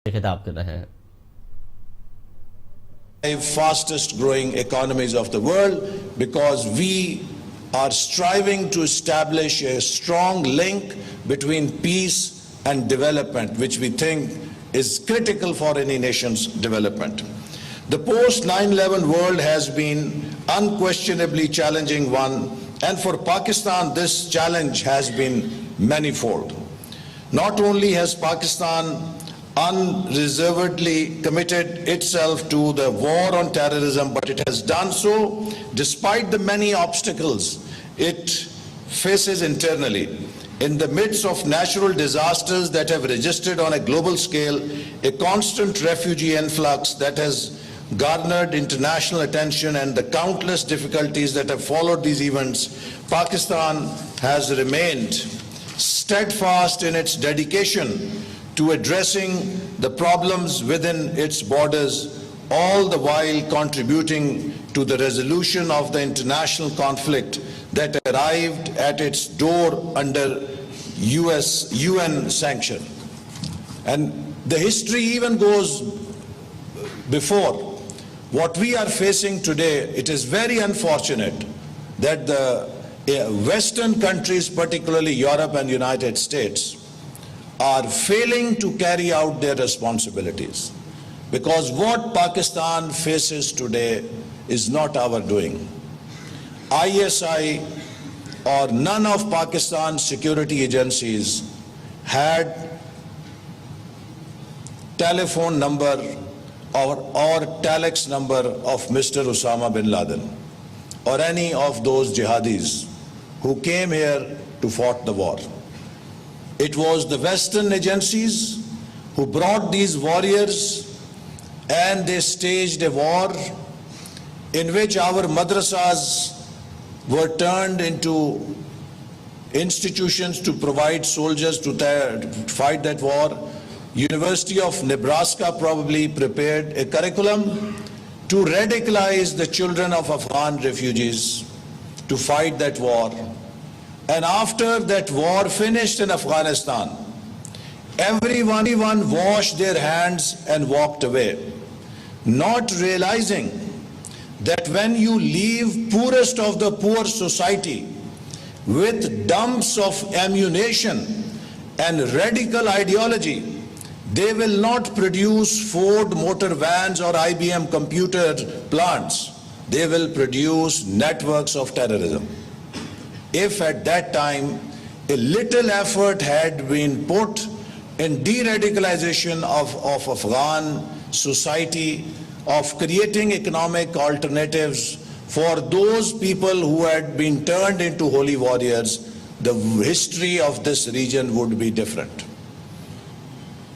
खिताब कर रहे हैं। Fastest growing economies of the world, because we are striving to establish a strong link between peace and development, which we think is critical for any nation's development. The post 9/11 world has been unquestionably challenging one, and for Pakistan this challenge has been manifold. Not only has Pakistan unreservedly committed itself to the war on terrorism, but it has done so despite the many obstacles it faces internally. In the midst of natural disasters that have registered on a global scale, a constant refugee influx that has garnered international attention, and the countless difficulties that have followed these events, Pakistan has remained steadfast in its dedication to addressing the problems within its borders, all the while contributing to the resolution of the international conflict that arrived at its door under UN sanction. And the history even goes before. What we are facing today, it is very unfortunate that the Western countries, particularly Europe and United States, are failing to carry out their responsibilities, because what Pakistan faces today is not our doing. ISI or none of Pakistan's security agencies had telephone number or telex number of Mr. Osama bin Laden or any of those jihadis who came here to fight the war. It was the Western agencies who brought these warriors, and they staged a war in which our madrasas were turned into institutions to provide soldiers to fight that war. University of Nebraska probably prepared a curriculum to radicalize the children of Afghan refugees to fight that war. And after that war finished in Afghanistan, everyone washed their hands and walked away, not realizing that when you leave poorest of the poor society with dumps of ammunition and radical ideology, they will not produce Ford motor vans or IBM computer plants. They will produce networks of terrorism. If at that time a little effort had been put in de-radicalization of Afghan society, of creating economic alternatives for those people who had been turned into holy warriors, the history of this region would be different.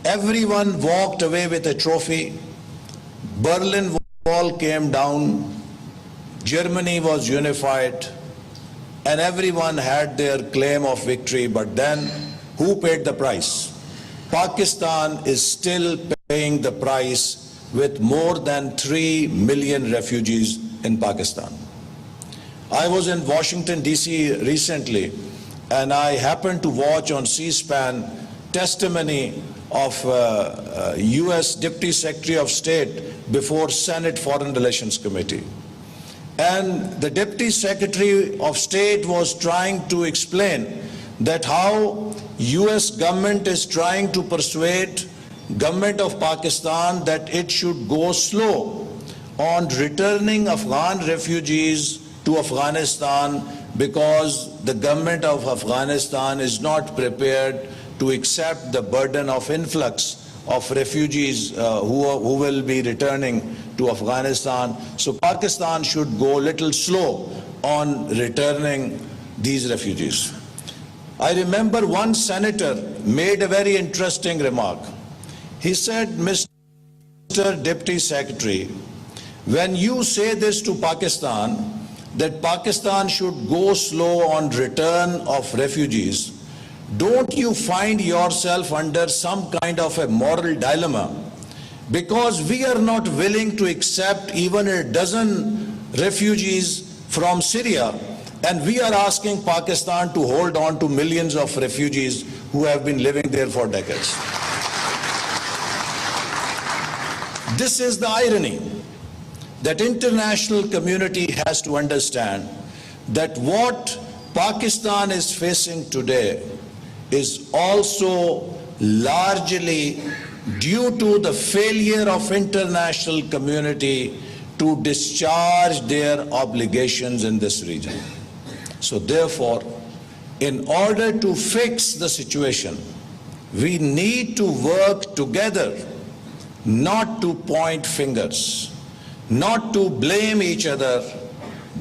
Everyone walked away with a trophy. Berlin Wall came down, Germany was unified, and everyone had their claim of victory. But then, who paid the price? Pakistan is still paying the price with more than 3 million refugees in Pakistan. I was in Washington, D.C. recently, and I happened to watch on C-SPAN testimony of U.S. Deputy Secretary of State before Senate Foreign Relations Committee. And the Deputy Secretary of State was trying to explain that how US government is trying to persuade government of Pakistan that it should go slow on returning Afghan refugees to Afghanistan, because the government of Afghanistan is not prepared to accept the burden of influx of refugees who will be returning to Afghanistan. So Pakistan should go a little slow on returning these refugees. I remember one senator made a very interesting remark. He said, Mr. Deputy Secretary, when you say this to Pakistan, that Pakistan should go slow on return of refugees, don't you find yourself under some kind of a moral dilemma? Because we are not willing to accept even a dozen refugees from Syria, and we are asking Pakistan to hold on to millions of refugees who have been living there for decades. This is the irony, that international community has to understand that what Pakistan is facing today is also largely due to the failure of international community to discharge their obligations in this region. So therefore, in order to fix the situation, we need to work together, not to point fingers, not to blame each other,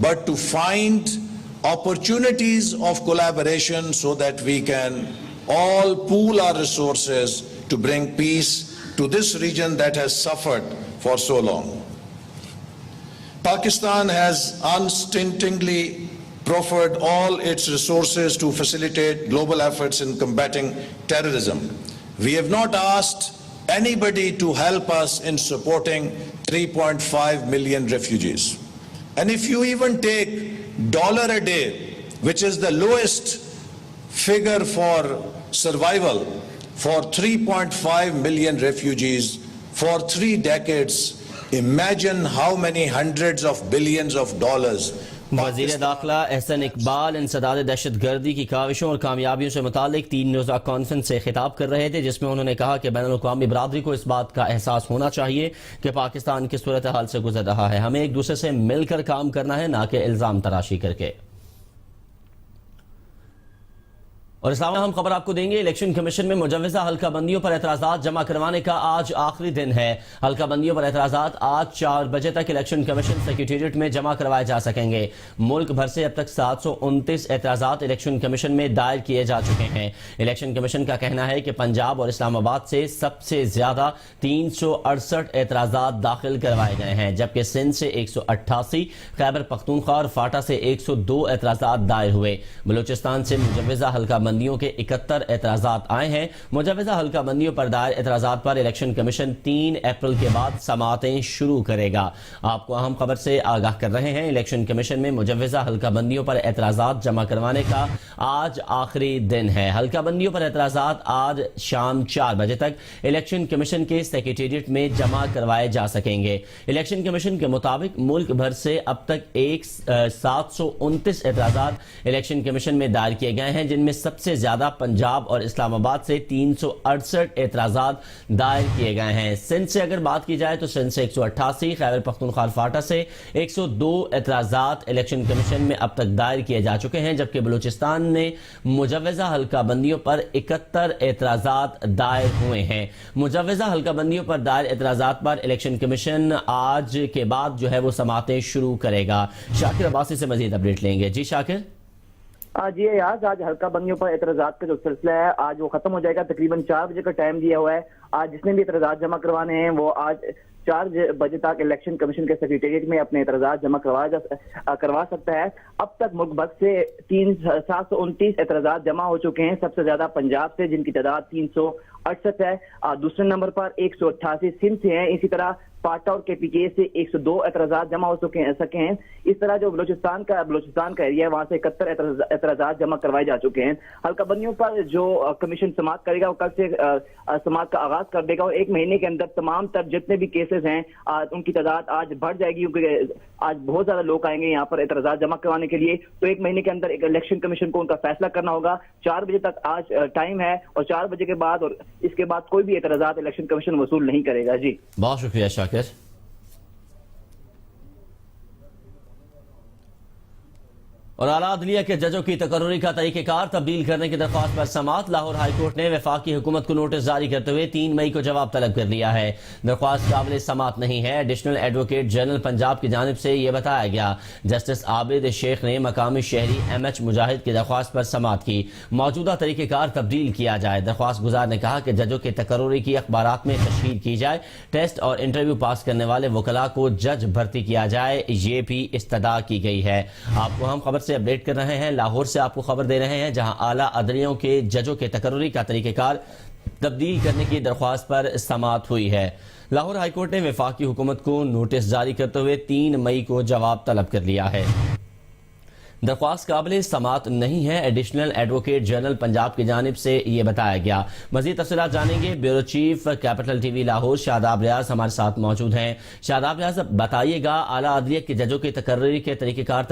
but to find opportunities of collaboration so that we can all pool our resources to bring peace to this region that has suffered for so long. Pakistan has unstintingly proffered all its resources to facilitate global efforts in combating terrorism. We have not asked anybody to help us in supporting 3.5 million refugees. And if you even take $1 a day, which is the lowest figure for survival for 3.5 million refugees for 3 decades, imagine how many hundreds of billions of dollars. وزیر داخلہ احسن اقبال انسداد دہشت گردی کی کاوشوں اور کامیابیوں سے متعلق 3 روزہ کانفرنس سے خطاب کر رہے تھے، جس میں انہوں نے کہا کہ بین الاقوامی برادری کو اس بات کا احساس ہونا چاہیے کہ پاکستان کس صورتحال سے گزر رہا ہے. ہمیں ایک دوسرے سے مل کر کام کرنا ہے، نہ کہ الزام تراشی کر کے. اور اسلام ہم خبر آپ کو دیں گے، الیکشن کمیشن میں مجوزہ حلقہ بندیوں پر اعتراضات جمع کروانے کا آج آخری دن ہے. حلقہ بندیوں پر اعتراضات آج 4 بجے تک الیکشن کمیشن سیکریٹریٹ میں جمع کروائے جا سکیں گے. ملک بھر سے اب تک 729 اعتراضات الیکشن کمیشن میں دائر کیے جا چکے ہیں. الیکشن کمیشن کا کہنا ہے کہ پنجاب اور اسلام آباد سے سب سے زیادہ 368 اعتراضات داخل کروائے گئے ہیں، جبکہ سندھ سے 188، خیبر پختونخوا اور فاٹا سے 102 اعتراضات دائر ہوئے. بلوچستان سے مجوزہ حلقہ بندیوں کے 71 اعتراضات آئے ہیں. مجوزہ حلقہ بندیوں پر دائر اعتراضات پر الیکشن کمیشن 3 اپریل کے بعد سماعتیں شروع کرے گا. آپ کو اہم خبر سے آگاہ کر رہے ہیں، الیکشن کمیشن میں مجوزہ حلقہ بندیوں پر اعتراضات جمع کروانے کا آج آخری دن ہے. حلقہ بندیوں پر اعتراضات آج شام 4 بجے تک الیکشن کمیشن کے سیکریٹریٹ میں جمع کروائے جا سکیں گے. الیکشن کمیشن کے مطابق ملک بھر سے اب تک 729 اعتراضات الیکشن کمیشن میں دائر کیے گئے ہیں، جن میں سب سے زیادہ پنجاب اور اسلام آباد سے 368 اعتراضات دائر کیے گئے ہیں. سندھ سے اگر بات کی جائے تو سندھ سے 188، خیبر پختونخوا فاٹا سے 102 اعتراضات الیکشن کمیشن میں اب تک دائر کیے جا چکے ہیں، جبکہ بلوچستان میں مجوزہ حلقہ بندیوں پر 71 اعتراضات دائر ہوئے ہیں. مجوزہ حلقہ بندیوں پر دائر اعتراضات پر الیکشن کمیشن آج کے بعد جو ہے وہ سماعتیں شروع کرے گا. شاکر عباسی سے مزید اپڈیٹ لیں گے. جی شاکر. جی آج حلقہ بندیوں پر اعتراضات کا جو سلسلہ ہے آج وہ ختم ہو جائے گا. تقریباً 4 بجے کا ٹائم دیا ہوا ہے. آج جس نے بھی اعتراضات جمع کروانے ہیں وہ آج 4 بجے تک الیکشن کمیشن کے سیکریٹریٹ میں اپنے اعتراضات جمع کروا سکتا ہے. اب تک ملک بھر سے 729 اعتراضات جمع ہو چکے ہیں، سب سے زیادہ پنجاب سے جن کی تعداد 368 ہے. دوسرے نمبر پر 188 سندھ سے ہیں. اسی طرح پاٹا اور کے پی کے سے 102 اعتراضات جمع ہو سکے ہیں. اس طرح جو بلوچستان کا ایریا ہے وہاں سے 71 اعتراضات جمع کروائے جا چکے ہیں. حلقہ بندیوں پر جو کمیشن سماعت کرے گا وہ کل سے سماعت کا آغاز کر دے گا، اور 1 مہینے کے اندر تمام تر جتنے بھی کیسز ہیں ان کی تعداد آج بڑھ جائے گی، کیونکہ آج بہت زیادہ لوگ آئیں گے یہاں پر اعتراضات جمع کروانے کے لیے. تو 1 مہینے کے اندر ایک الیکشن کمیشن کو ان کا فیصلہ کرنا ہوگا. 4 بجے تک آج ٹائم ہے، اور 4 بجے کے بعد اور اس کے بعد کوئی بھی اعتراضات الیکشن کمیشن وصول نہیں کرے گا. جی بہت شکریہ شاکر. اور اعلیٰ عدلیہ کے ججوں کی تقرری کا طریقہ کار تبدیل کرنے کی درخواست پر سماعت. لاہور ہائی کورٹ نے وفاقی حکومت کو نوٹس جاری کرتے ہوئے 3 مئی کو جواب طلب کر لیا ہے. درخواست قابل سماعت نہیں ہے. ایڈیشنل ایڈوکیٹ جنرل پنجاب کی جانب سے یہ بتایا گیا. جسٹس عابد شیخ نے مقامی شہری ایم ایچ مجاہد کی درخواست پر سماعت کی. موجودہ طریقہ کار تبدیل کیا جائے. درخواست گزار نے کہا کہ ججوں کے تقرری کی اخبارات میں تشہیر کی جائے، ٹیسٹ اور انٹرویو پاس کرنے والے وکلاء کو جج بھرتی کیا جائے. یہ بھی استدعا کی گئی ہے. آپ کو ہم خبر سے اپڈیٹ کر رہے ہیں. لاہور سے آپ کو خبر دے رہے ہیں جہاں اعلیٰ عدلیوں کے ججوں کے تقرری کا طریقہ کار تبدیل کرنے کی درخواست پر سماعت ہوئی ہے. لاہور ہائی کورٹ نے وفاقی حکومت کو نوٹس جاری کرتے ہوئے 3 مئی کو جواب طلب کر لیا ہے. درخواست قابل سماعت نہیں ہے، ایڈیشنل ایڈوکیٹ جنرل پنجاب کی جانب سے یہ بتایا گیا۔ مزید تفصیلات جانیں گے bureau chief Capital T V Lahore Shadab Riaz ہمارے ساتھ موجود ہیں۔ شاداب ریاض، بتائیے گا اعلیٰ عدلیہ کے ججوں کی تقرری کے طریقہ کار